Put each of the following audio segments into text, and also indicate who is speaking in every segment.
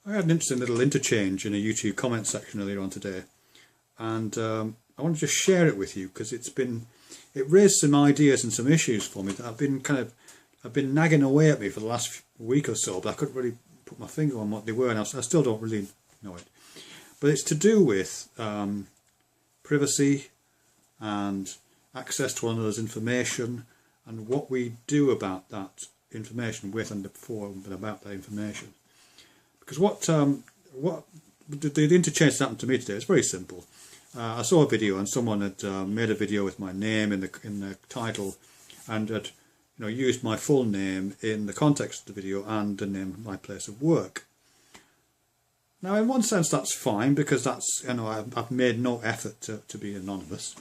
Speaker 1: I had an interesting little interchange in a YouTube comment section earlier on today, and I want to just share it with you because it raised some ideas and some issues for me that have been nagging away at me for the last week or so, but I couldn't really put my finger on what they were, and I still don't really know it. But it's to do with privacy and access to one another's information and what we do about that information, with and before and about that information. Because what the interchange that happened to me today is very simple. I saw a video and someone had made a video with my name in the title, and had used my full name in the context of the video and the name of my place of work. Now, in one sense, that's fine because that's I've made no effort to be anonymous,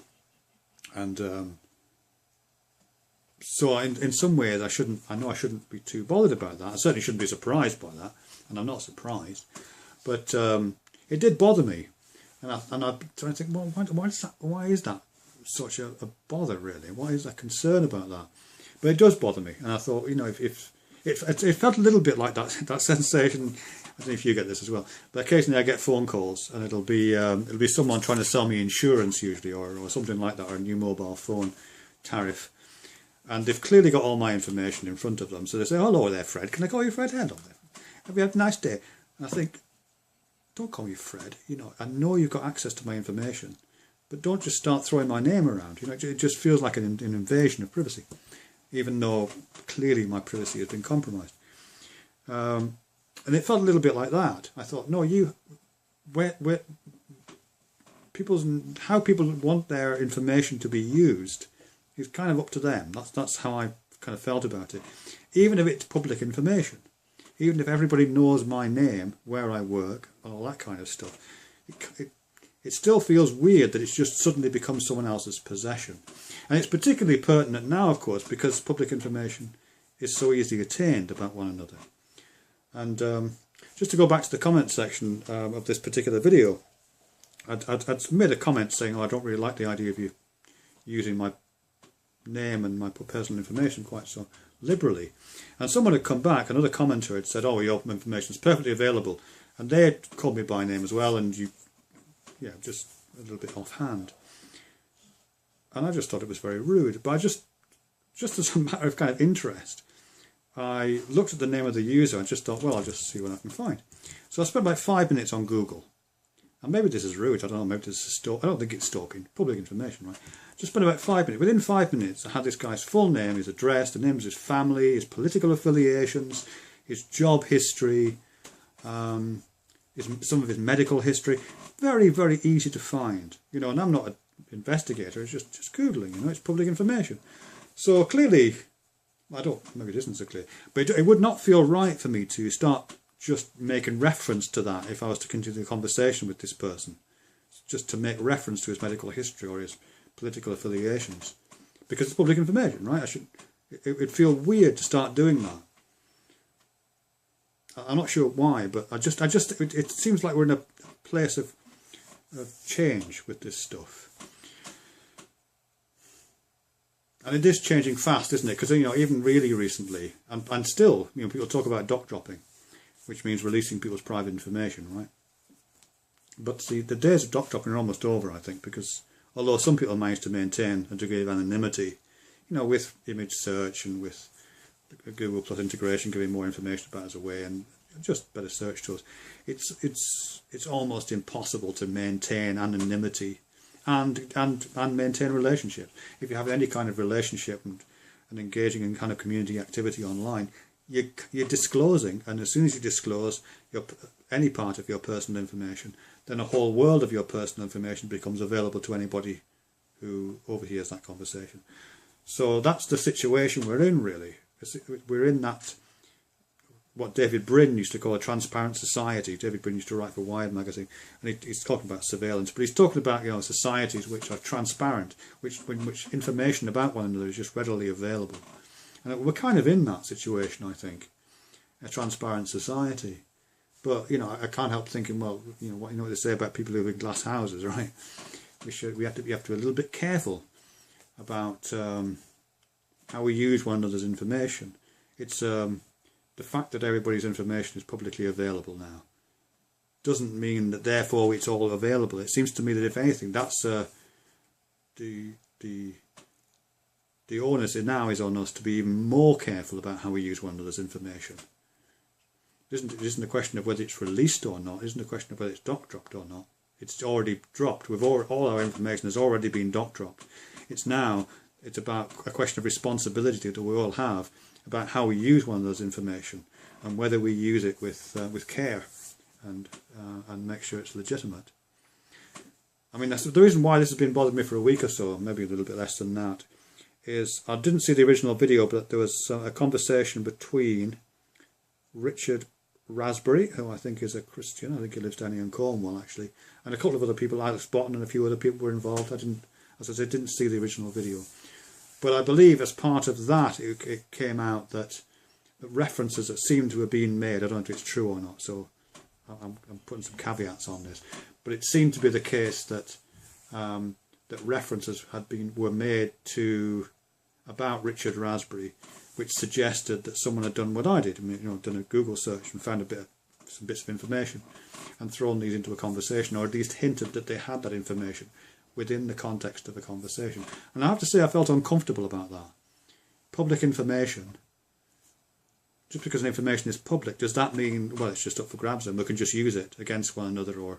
Speaker 1: and so in some ways I know I shouldn't be too bothered about that. I certainly shouldn't be surprised by that, and I'm not surprised. But it did bother me, and I'm trying to think, well, why is that such a bother really? Why is there concern about that? But it does bother me, and I thought, if it felt a little bit like that sensation. I don't know if you get this as well, but occasionally I get phone calls, and it'll be someone trying to sell me insurance usually, or something like that, or a new mobile phone tariff, and they've clearly got all my information in front of them. So they say, "Hello there, Fred. Can I call you Fred? Hello there. Have you had a nice day?" And I think, don't call me Fred. I know you've got access to my information, but don't just start throwing my name around. It just feels like an invasion of privacy, even though clearly my privacy has been compromised. And it felt a little bit like that. I thought, no, how people want their information to be used is kind of up to them. That's how I kind of felt about it. Even if it's public information, even if everybody knows my name, where I work, and all that kind of stuff, it still feels weird that it's just suddenly become someone else's possession. And it's particularly pertinent now, of course, because public information is so easily attained about one another. And just to go back to the comment section of this particular video, I'd made a comment saying, I don't really like the idea of you using my name and my personal information quite so liberally. And someone had come back, another commenter had said, your information is perfectly available. And they had called me by name as well, and just a little bit offhand. And I just thought it was very rude. But just as a matter of kind of interest, I looked at the name of the user and just thought, well, I'll just see what I can find. So I spent about 5 minutes on Google. And maybe this is rude, I don't know, maybe this is I don't think it's stalking, public information, right? Just spent about 5 minutes. Within 5 minutes, I had this guy's full name, his address, the names of his family, his political affiliations, his job history, some of his medical history. Very, very easy to find. And I'm not an investigator, it's just Googling, it's public information. So clearly, maybe it isn't so clear, but it would not feel right for me to start just making reference to that if I was to continue the conversation with this person, just to make reference to his medical history or his political affiliations, because it's public information, right? It would feel weird to start doing that. I'm not sure why, but it seems like we're in a place of change with this stuff. And it is changing fast, isn't it? Because even really recently, and still, people talk about doc dropping, which means releasing people's private information, right? But see, the days of doc dropping are almost over, I think, because although some people manage to maintain a degree of anonymity, with image search and with Google Plus integration giving more information about us away and just better search tools, it's almost impossible to maintain anonymity and maintain relationships. If you have any kind of relationship and engaging in kind of community activity online, you're disclosing, and as soon as you disclose any part of your personal information, then a whole world of your personal information becomes available to anybody who overhears that conversation. So that's the situation we're in, really. We're in that, what David Brin used to call a transparent society. David Brin used to write for Wired magazine, and he's talking about surveillance, but he's talking about societies which are transparent, in which information about one another is just readily available. And we're kind of in that situation, I think, a transparent society. But I can't help thinking, well, what they say about people who live in glass houses, right? We have to be a little bit careful about how we use one another's information. It's the fact that everybody's information is publicly available now doesn't mean that therefore it's all available. It seems to me that if anything, that's the onus now is on us to be even more careful about how we use one another's information. It isn't a question of whether it's released or not. It isn't a question of whether it's doc dropped or not. It's already dropped. All our information has already been doc dropped. It's about a question of responsibility that we all have about how we use one another's information and whether we use it with care and make sure it's legitimate. I mean, that's the reason why this has been bothering me for a week or so, maybe a little bit less than that, is I didn't see the original video, but there was a conversation between Richard Raspberry, who I think is a Christian. I think he lives down here in Cornwall, actually, and a couple of other people, Alex Botton and a few other people were involved. As I said, didn't see the original video. But I believe as part of that, it came out that the references that seem to have been made, I don't know if it's true or not, so I'm putting some caveats on this, but it seemed to be the case that that references were made to about Richard Raspberry, which suggested that someone had done what I did. I mean, done a Google search and found some bits of information and thrown these into a conversation, or at least hinted that they had that information within the context of a conversation. And I have to say I felt uncomfortable about that. Public information, just because an information is public, does that mean, well, it's just up for grabs and we can just use it against one another or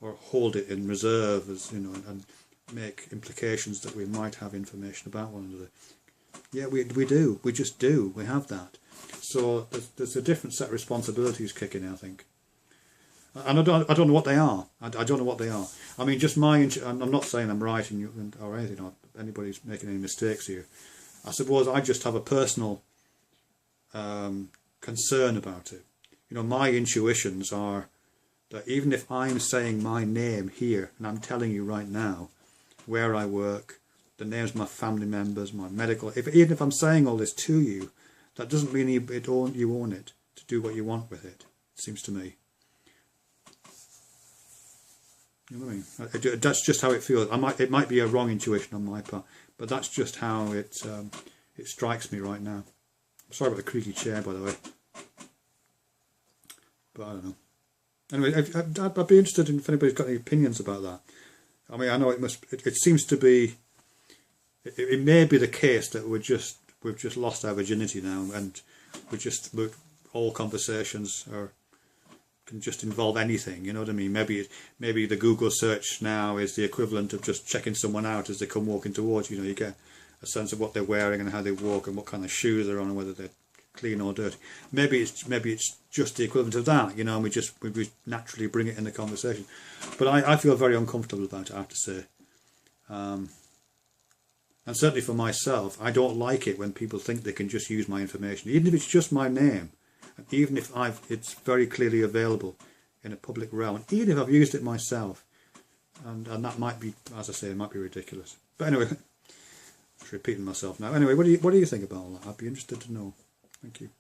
Speaker 1: hold it in reserve, as and make implications that we might have information about one another? Yeah, we do. We just do. We have that. So there's a different set of responsibilities kicking in, I think. And I don't know what they are. I don't know what they are. I mean, just I'm not saying I'm right or anything, or anybody's making any mistakes here. I suppose I just have a personal concern about it. My intuitions are that even if I'm saying my name here, and I'm telling you right now where I work, the names of my family members, my medical, even if I'm saying all this to you, that doesn't mean you own it to do what you want with it, it seems to me. You know what I mean? That's just how it feels. It might be a wrong intuition on my part, but that's just how it strikes me right now. Sorry about the creaky chair, by the way. But I don't know. Anyway, I'd be interested if anybody's got any opinions about that. I mean, I know it seems to be. It may be the case that we've just lost our virginity now, and all conversations can just involve anything. You know what I mean? Maybe the Google search now is the equivalent of just checking someone out as they come walking towards you. You get a sense of what they're wearing and how they walk and what kind of shoes they're on and whether they're clean or dirty. Maybe it's just the equivalent of that. And we naturally bring it in the conversation. But I feel very uncomfortable about it, I have to say. And certainly for myself, I don't like it when people think they can just use my information, even if it's just my name, and even if it's very clearly available in a public realm, and even if I've used it myself, and that might be, as I say, it might be ridiculous. But anyway, I'm just repeating myself now. Anyway, what do you think about all that? I'd be interested to know. Thank you.